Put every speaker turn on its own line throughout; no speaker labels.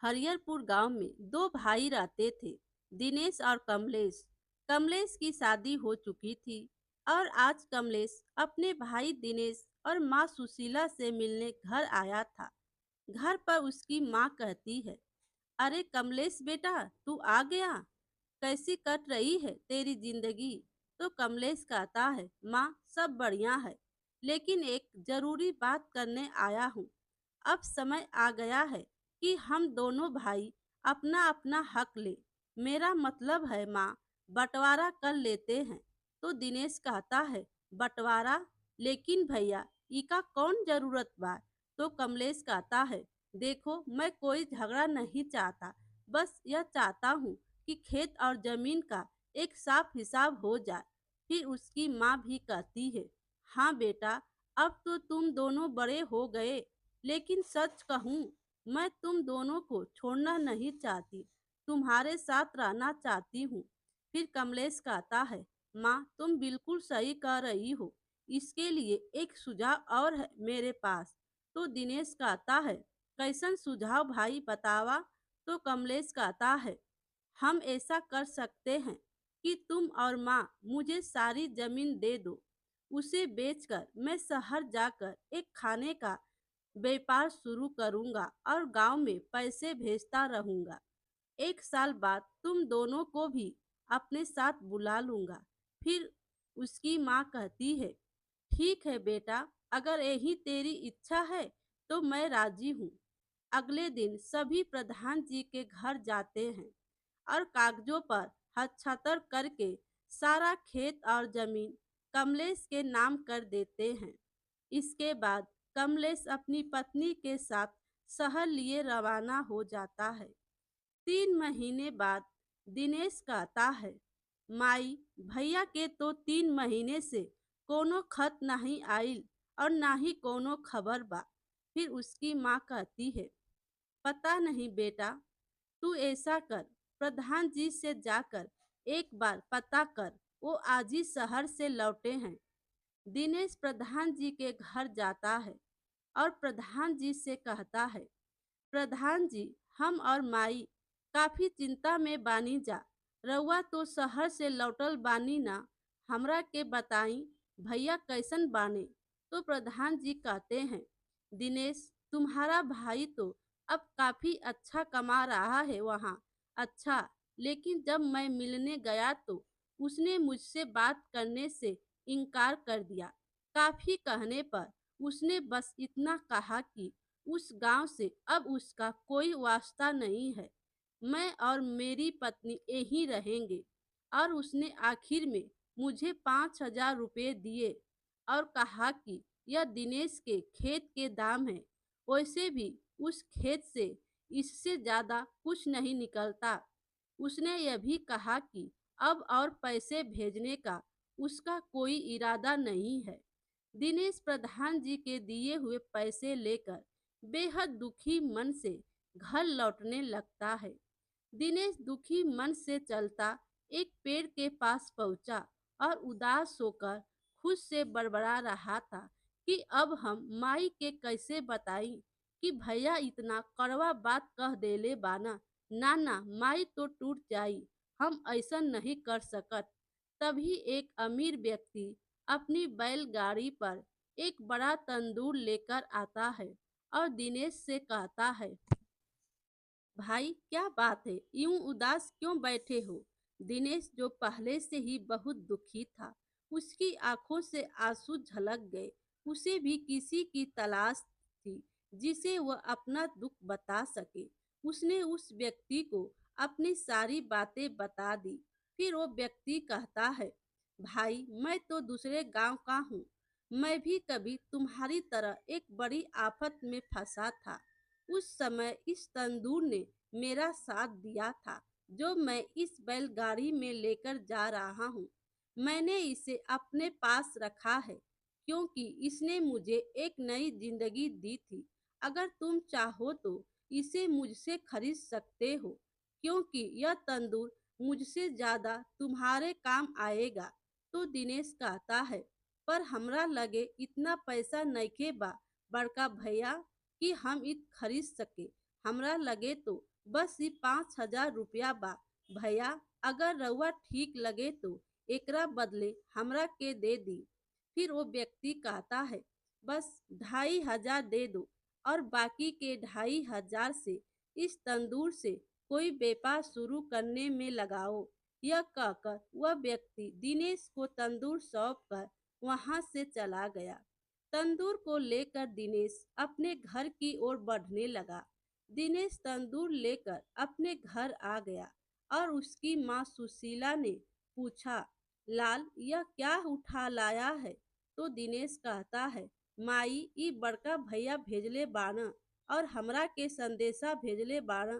हरिहरपुर गांव में दो भाई रहते थे, दिनेश और कमलेश। कमलेश की शादी हो चुकी थी और आज कमलेश अपने भाई दिनेश और माँ सुशीला से मिलने घर आया था। घर पर उसकी माँ कहती है, अरे कमलेश बेटा, तू आ गया। कैसी कट रही है तेरी जिंदगी। तो कमलेश कहता है, माँ सब बढ़िया है, लेकिन एक जरूरी बात करने आया हूँ। अब समय आ गया है कि हम दोनों भाई अपना अपना हक ले। मेरा मतलब है माँ, बंटवारा कर लेते हैं। तो दिनेश कहता है, बंटवारा? लेकिन भैया, इका कौन जरूरत बा। तो कमलेश कहता है, देखो मैं कोई झगड़ा नहीं चाहता, बस यह चाहता हूँ कि खेत और जमीन का एक साफ हिसाब हो जाए। फिर उसकी माँ भी कहती है, हाँ बेटा, अब तो तुम दोनों बड़े हो गए, लेकिन सच कहूँ, मैं तुम दोनों को छोड़ना नहीं चाहती, तुम्हारे साथ रहना चाहती हूँ। फिर कमलेश कहता है, माँ तुम बिल्कुल सही कह रही हो, इसके लिए एक सुझाव और है मेरे पास। तो दिनेश कहता है, कैसन सुझाव भाई बतावा। तो कमलेश कहता है, हम ऐसा कर सकते हैं कि तुम और माँ मुझे सारी जमीन दे दो। उसे बेचकर मैं शहर जाकर एक खाने का व्यापार शुरू करूंगा और गांव में पैसे भेजता रहूंगा। एक साल बाद तुम दोनों को भी अपने साथ बुला लूंगा। फिर उसकी माँ कहती है, ठीक है बेटा, अगर यही तेरी इच्छा है तो मैं राजी हूँ। अगले दिन सभी प्रधान जी के घर जाते हैं और कागजों पर हस्ताक्षर करके सारा खेत और जमीन कमलेश के नाम कर देते हैं। इसके बाद कमलेश अपनी पत्नी के साथ शहर लिए रवाना हो जाता है। 3 महीने बाद दिनेश कहता है, माई, भैया के तो 3 महीने से कोनो खत नहीं आइल और ना ही कोनो खबर बा। फिर उसकी माँ कहती है, पता नहीं बेटा, तू ऐसा कर, प्रधान जी से जाकर एक बार पता कर, वो आज ही शहर से लौटे हैं। दिनेश प्रधान जी के घर जाता है और प्रधान जी से कहता है, प्रधान जी, हम और माई काफी चिंता में बानी जा। रउआ तो शहर से लौटल बानी ना, हमरा के बताई भैया कैसन बाने। तो प्रधान जी कहते हैं, दिनेश, तुम्हारा भाई तो अब काफी अच्छा कमा रहा है वहाँ। अच्छा, लेकिन जब मैं मिलने गया तो उसने मुझसे बात करने से इनकार कर दिया। काफी कहने पर उसने बस इतना कहा कि उस गांव से अब उसका कोई वास्ता नहीं है, मैं और मेरी पत्नी यहीं रहेंगे। और उसने आखिर में मुझे 5,000 रुपये दिए और कहा कि यह दिनेश के खेत के दाम है। वैसे भी उस खेत से इससे ज्यादा कुछ नहीं निकलता। उसने यह भी कहा कि अब और पैसे भेजने का उसका कोई इरादा नहीं है। दिनेश प्रधान जी के दिए हुए पैसे लेकर बेहद दुखी मन से घर लौटने लगता है। दिनेश दुखी मन से चलता एक पेड़ के पास पहुंचा और उदास होकर खुद से बड़बड़ा रहा था कि अब हम माई के कैसे बताई कि भैया इतना कड़वा बात कह देले बाना। नाना, माई तो टूट जाई, हम ऐसा नहीं कर सकत। तभी एक अमीर व्यक्ति अपनी बैलगाड़ी पर एक बड़ा तंदूर लेकर आता है और दिनेश से कहता है, भाई क्या बात है, यूं उदास क्यों बैठे हो। दिनेश, जो पहले से ही बहुत दुखी था, उसकी आंखों से आंसू झलक गए। उसे भी किसी की तलाश थी जिसे वह अपना दुख बता सके। उसने उस व्यक्ति को अपनी सारी बातें बता दी। फिर वो व्यक्ति कहता है, भाई मैं तो दूसरे गांव का हूँ, मैं भी कभी तुम्हारी तरह एक बड़ी आफत में फंसा था। उस समय इस तंदूर ने मेरा साथ दिया था, जो मैं इस बैलगाड़ी में लेकर जा रहा हूँ। मैंने इसे अपने पास रखा है क्योंकि इसने मुझे एक नई जिंदगी दी थी। अगर तुम चाहो तो इसे मुझसे खरीद सकते हो, क्योंकि यह तंदूर मुझसे ज्यादा तुम्हारे काम आएगा। तो दिनेश कहता है, पर हमरा लगे इतना पैसा नइखे बा बड़का भैया कि हम इत खरीद सके। हमरा लगे तो बस ही 5,000 रुपया बा। भैया, अगर रउआ ठीक लगे तो एकरा बदले हमरा के दे दी। फिर वो व्यक्ति कहता है, बस 2,500 दे दो और बाकी के 2,500 से इस तंदूर से कोई व्यापार शुरू करने में लगाओ। यह कहकर वह व्यक्ति दिनेश को तंदूर सौंप कर वहां से चला गया। तंदूर को लेकर दिनेश अपने घर की ओर बढ़ने लगा। दिनेश तंदूर लेकर अपने घर आ गया और उसकी माँ सुशीला ने पूछा, लाल, यह क्या उठा लाया है? तो दिनेश कहता है, माई, ई बड़का भैया भेजले बाण और हमरा के संदेशा भेजले बाण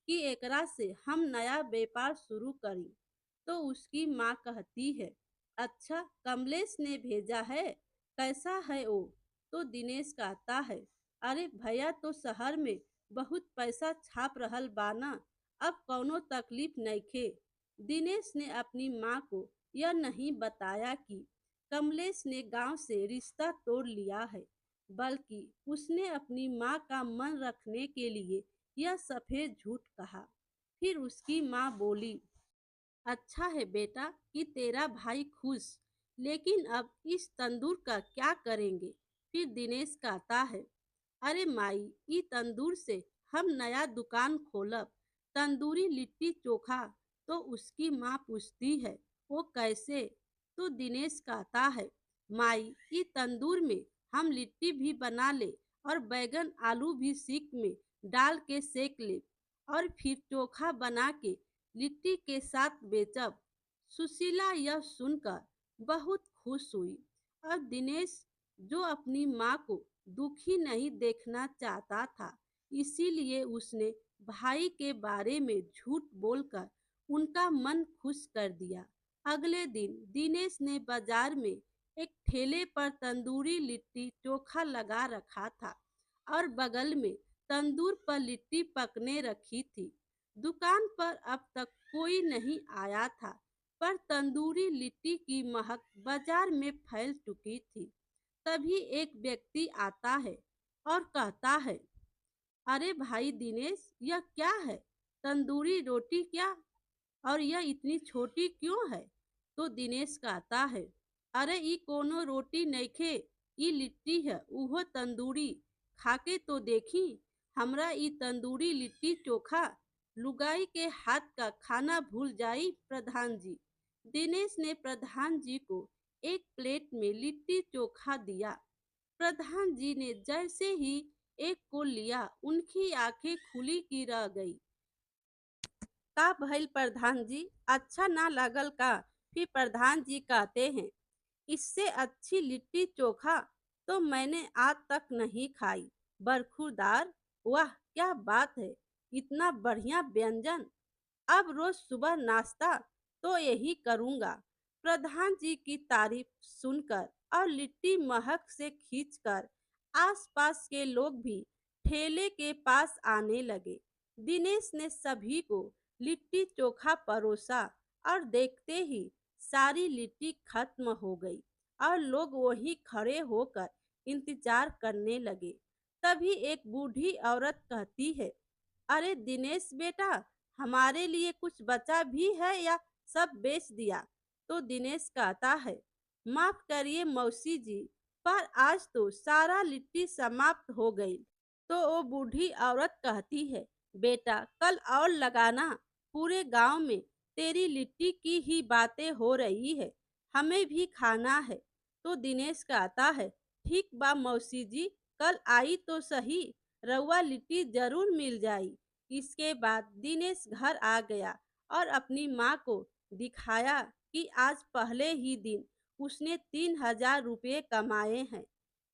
कि एकरा से हम नया व्यापार शुरू करी। तो उसकी माँ कहती है, अच्छा, कमलेश ने भेजा है, कैसा है वो? तो दिनेश कहता है, अरे भैया तो शहर में बहुत पैसा छाप रहल बाना, अब कौनो तकलीफ नइखे। दिनेश ने अपनी माँ को यह नहीं बताया कि कमलेश ने गांव से रिश्ता तोड़ लिया है, बल्कि उसने अपनी माँ का मन रखने के लिए यह सफेद झूठ कहा। फिर उसकी माँ बोली, अच्छा है बेटा कि तेरा भाई खुश, लेकिन अब इस तंदूर का क्या करेंगे? फिर दिनेश कहता है, अरे माई, ई तंदूर से हम नया दुकान खोलब, तंदूरी लिट्टी चोखा। तो उसकी माँ पूछती है, वो कैसे? तो दिनेश कहता है, माई, ई तंदूर में हम लिट्टी भी बना ले और बैगन आलू भी सीख में डाल के सेक ले और फिर चोखा बना के लिट्टी के साथ बेचब। सुशीला यह सुनकर बहुत खुश हुई और दिनेश, जो अपनी माँ को दुखी नहीं देखना चाहता था, इसीलिए उसने भाई के बारे में झूठ बोलकर उनका मन खुश कर दिया। अगले दिन दिनेश ने बाजार में एक ठेले पर तंदूरी लिट्टी चोखा लगा रखा था और बगल में तंदूर पर लिट्टी पकने रखी थी। दुकान पर अब तक कोई नहीं आया था, पर तंदूरी लिट्टी की महक बाजार में फैल चुकी थी। तभी एक व्यक्ति आता है और कहता है, अरे भाई दिनेश, यह क्या है? तंदूरी रोटी क्या? और यह इतनी छोटी क्यों है? तो दिनेश कहता है, अरे ई कोनो रोटी नइखे, ई लिट्टी है, उहो तंदूरी। खाके तो देखी, हमरा ई तंदूरी लिट्टी चोखा लुगाई के हाथ का खाना भूल जाई प्रधान जी। दिनेश ने प्रधान जी को एक प्लेट में लिट्टी चोखा दिया। प्रधान जी ने जैसे ही एक को लिया, उनकी आंखें खुली की रह गई। का भइल प्रधान जी, अच्छा ना लागल का? फिर प्रधान जी कहते हैं, इससे अच्छी लिट्टी चोखा तो मैंने आज तक नहीं खाई। बरखुरदार, वाह क्या बात है, इतना बढ़िया व्यंजन। अब रोज सुबह नाश्ता तो यही करूंगा। प्रधान जी की तारीफ सुनकर और लिट्टी महक से खींचकर आसपास के लोग भी ठेले के पास आने लगे। दिनेश ने सभी को लिट्टी चोखा परोसा और देखते ही सारी लिट्टी खत्म हो गई और लोग वहीं खड़े होकर इंतजार करने लगे। तभी एक बूढ़ी औरत कहती है, अरे दिनेश बेटा, हमारे लिए कुछ बचा भी है या सब बेच दिया? तो दिनेश कहता है, माफ करिए मौसी जी, पर आज तो सारा लिट्टी समाप्त हो गई। तो वो बूढ़ी औरत कहती है, बेटा कल और लगाना, पूरे गांव में तेरी लिट्टी की ही बातें हो रही है, हमें भी खाना है। तो दिनेश कहता है, ठीक बा मौसी जी, कल आई तो सही, रउआ लिट्टी जरूर मिल जाई। इसके बाद दिनेश घर आ गया और अपनी माँ को दिखाया कि आज पहले ही दिन उसने 3,000 रुपये कमाए हैं।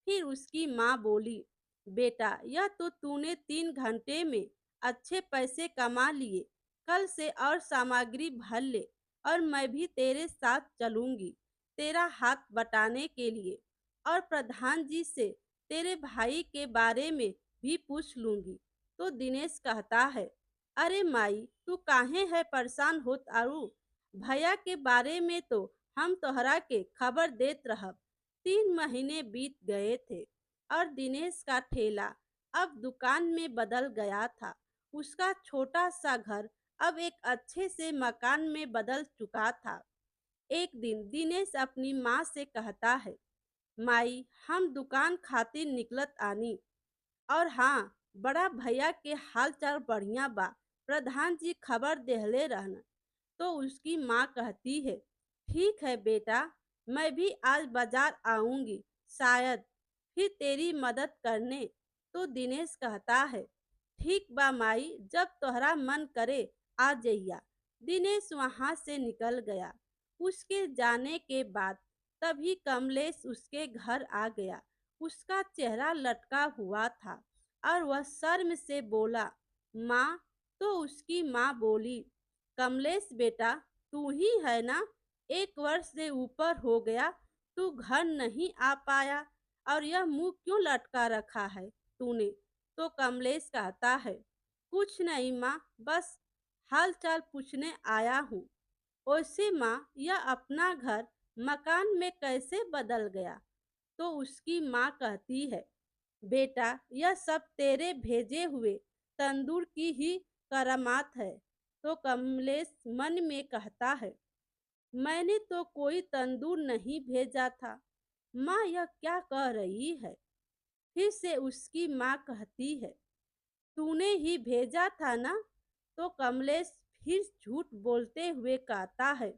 फिर उसकी माँ बोली, बेटा यह तो तूने 3 घंटे में अच्छे पैसे कमा लिए, कल से और सामग्री भर ले और मैं भी तेरे साथ चलूंगी तेरा हाथ बटाने के लिए, और प्रधान जी से तेरे भाई के बारे में भी पूछ लूंगी। तो दिनेश कहता है, अरे माई, तू काहे है परेशान होत आरू? भैया के बारे में तो हम तोहरा के खबर देत रहब। 3 महीने बीत गए थे और दिनेश का ठेला अब दुकान में बदल गया था। उसका छोटा सा घर अब एक अच्छे से मकान में बदल चुका था। एक दिन दिनेश अपनी माँ से कहता है, माई हम दुकान खातिर निकलत आनी। और हाँ, बड़ा भैया के हाल चाल बढ़िया बा, प्रधान जी खबर देहले रहना। तो उसकी माँ कहती है, ठीक है बेटा, मैं भी आज बाजार आऊंगी, शायद फिर तेरी मदद करने। तो दिनेश कहता है, ठीक बा माई, जब तोहरा मन करे आ जइया। दिनेश वहां से निकल गया। उसके जाने के बाद तभी कमलेश उसके घर आ गया। उसका चेहरा लटका हुआ था और वह शर्म से बोला, माँ। तो उसकी माँ बोली, कमलेश बेटा, तू ही है ना? एक वर्ष से ऊपर हो गया, तू घर नहीं आ पाया और यह मुंह क्यों लटका रखा है तूने? तो कमलेश कहता है, कुछ नहीं माँ, बस हाल चाल पूछने आया हूँ। वैसे माँ, यह अपना घर मकान में कैसे बदल गया? तो उसकी माँ कहती है, बेटा यह सब तेरे भेजे हुए तंदूर की ही करामात है। तो कमलेश मन में कहता है, मैंने तो कोई तंदूर नहीं भेजा था। माँ यह क्या कह रही है? फिर से उसकी माँ कहती है, तूने ही भेजा था ना? तो कमलेश फिर झूठ बोलते हुए कहता है,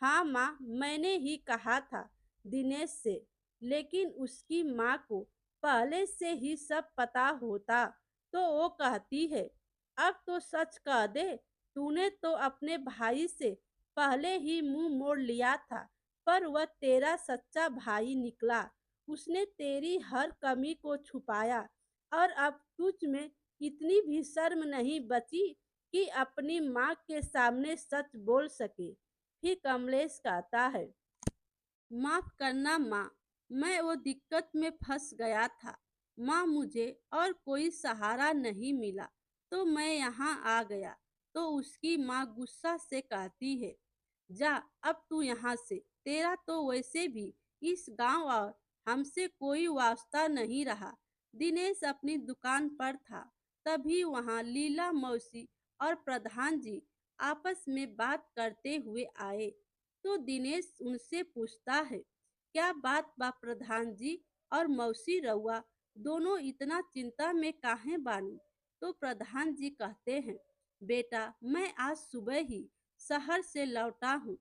हाँ माँ, मैंने ही कहा था दिनेश से। लेकिन उसकी माँ को पहले से ही सब पता होता तो वो कहती है, अब तो सच कह दे, तूने तो अपने भाई से पहले ही मुंह मोड़ लिया था, पर वह तेरा सच्चा भाई निकला। उसने तेरी हर कमी को छुपाया और अब तुझ में इतनी भी शर्म नहीं बची कि अपनी माँ के सामने सच बोल सके। फिर कमलेश कहता है, माफ करना माँ, मैं वो दिक्कत में फंस गया था। माँ, मुझे और कोई सहारा नहीं मिला तो मैं यहाँ आ गया। तो उसकी माँ गुस्सा से कहती है, जा अब तू यहाँ से, तेरा तो वैसे भी इस गांव और हमसे कोई वास्ता नहीं रहा। दिनेश अपनी दुकान पर था, तभी वहाँ लीला मौसी और प्रधान जी आपस में बात करते हुए आए। तो दिनेश उनसे पूछता है, क्या बात बा प्रधान जी और मौसी रउआ दोनों इतना चिंता में काहे बानी? तो प्रधान जी कहते हैं, बेटा मैं आज सुबह ही शहर से लौटा हूँ।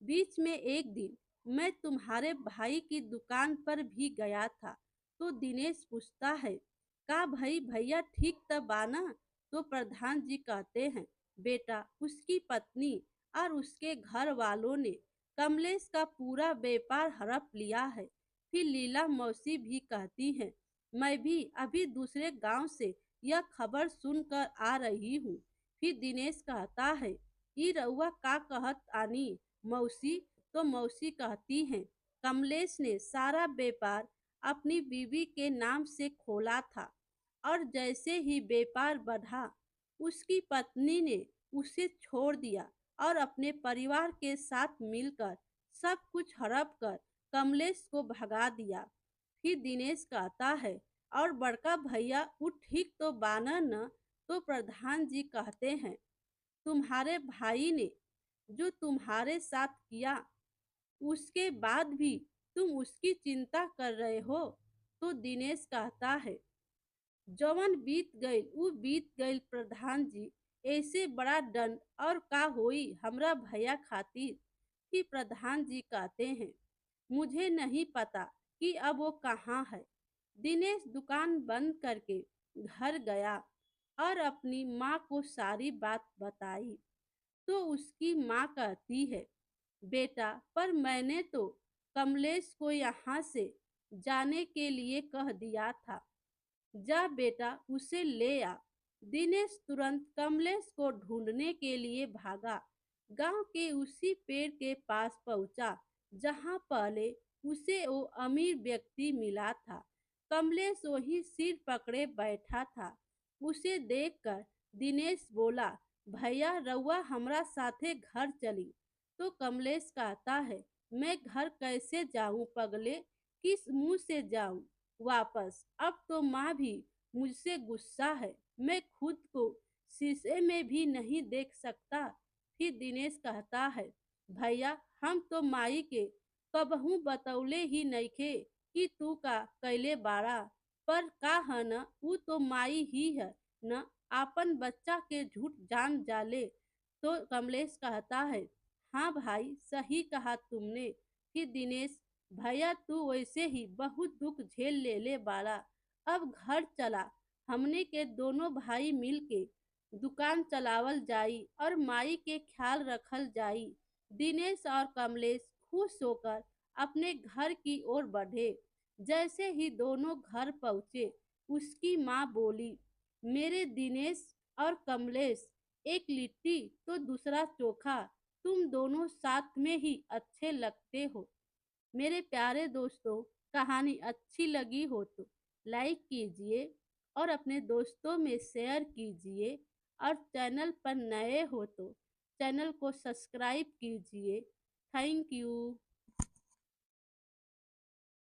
बीच में एक दिन मैं तुम्हारे भाई की दुकान पर भी गया था। तो दिनेश पूछता है, का भाई भैया ठीक तब बाना? तो प्रधान जी कहते हैं, बेटा उसकी पत्नी और उसके घर वालों ने कमलेश का पूरा व्यापार हड़प लिया है। फिर लीला मौसी भी कहती है, मैं भी अभी दूसरे गांव से यह खबर सुनकर आ रही हूँ। फिर दिनेश कहता है, ई रउआ का कहत आनी मौसी? तो मौसी कहती हैं, कमलेश ने सारा व्यापार अपनी बीवी के नाम से खोला था और जैसे ही व्यापार बढ़ा, उसकी पत्नी ने उसे छोड़ दिया और अपने परिवार के साथ मिलकर सब कुछ हड़प कर कमलेश को भगा दिया। फिर दिनेश कहता है, और बड़का भैया वो ठीक तो बाना न? तो प्रधान जी कहते हैं, तुम्हारे भाई ने जो तुम्हारे साथ किया उसके बाद भी तुम उसकी चिंता कर रहे हो? तो दिनेश कहता है, जवन बीत गईल उ बीत गईल प्रधान जी, ऐसे बड़ा दंड और का होई हमरा भैया खातिर। कि प्रधान जी कहते हैं, मुझे नहीं पता कि अब वो कहाँ है। दिनेश दुकान बंद करके घर गया और अपनी माँ को सारी बात बताई। तो उसकी माँ कहती है, बेटा पर मैंने तो कमलेश को यहाँ से जाने के लिए कह दिया था। जा बेटा उसे ले आ। दिनेश तुरंत कमलेश को ढूंढने के लिए भागा। गांव के उसी पेड़ के पास पहुंचा जहां पहले उसे वो अमीर व्यक्ति मिला था। कमलेश वही सिर पकड़े बैठा था। उसे देखकर दिनेश बोला, भैया रउआ हमरा साथे घर चली। तो कमलेश कहता है, मैं घर कैसे जाऊं पगले, किस मुंह से जाऊं वापस? अब तो माँ भी मुझसे गुस्सा है, मैं खुद को शीशे में भी नहीं देख सकता। फिर दिनेश कहता है, भैया हम तो माई के कबहू बतौले ही नइखे कि तू का कैले बाड़ा, पर का है न ऊ तो माई ही है न, आपन बच्चा के झूठ जान जाले। तो कमलेश कहता है, हाँ भाई सही कहा तुमने। कि दिनेश, भैया तू वैसे ही बहुत दुख झेल ले बाड़ा, अब घर चला, हमने के दोनों भाई मिल के दुकान चलावल जाई और माई के ख्याल रखल जाई। दिनेश और कमलेश खुश होकर अपने घर की ओर बढ़े। जैसे ही दोनों घर पहुंचे, उसकी माँ बोली, मेरे दिनेश और कमलेश, एक लिट्टी तो दूसरा चोखा, तुम दोनों साथ में ही अच्छे लगते हो। मेरे प्यारे दोस्तों, कहानी अच्छी लगी हो तो लाइक कीजिए और अपने दोस्तों में शेयर कीजिए, और चैनल पर नए हो तो चैनल को सब्सक्राइब कीजिए। Thank you.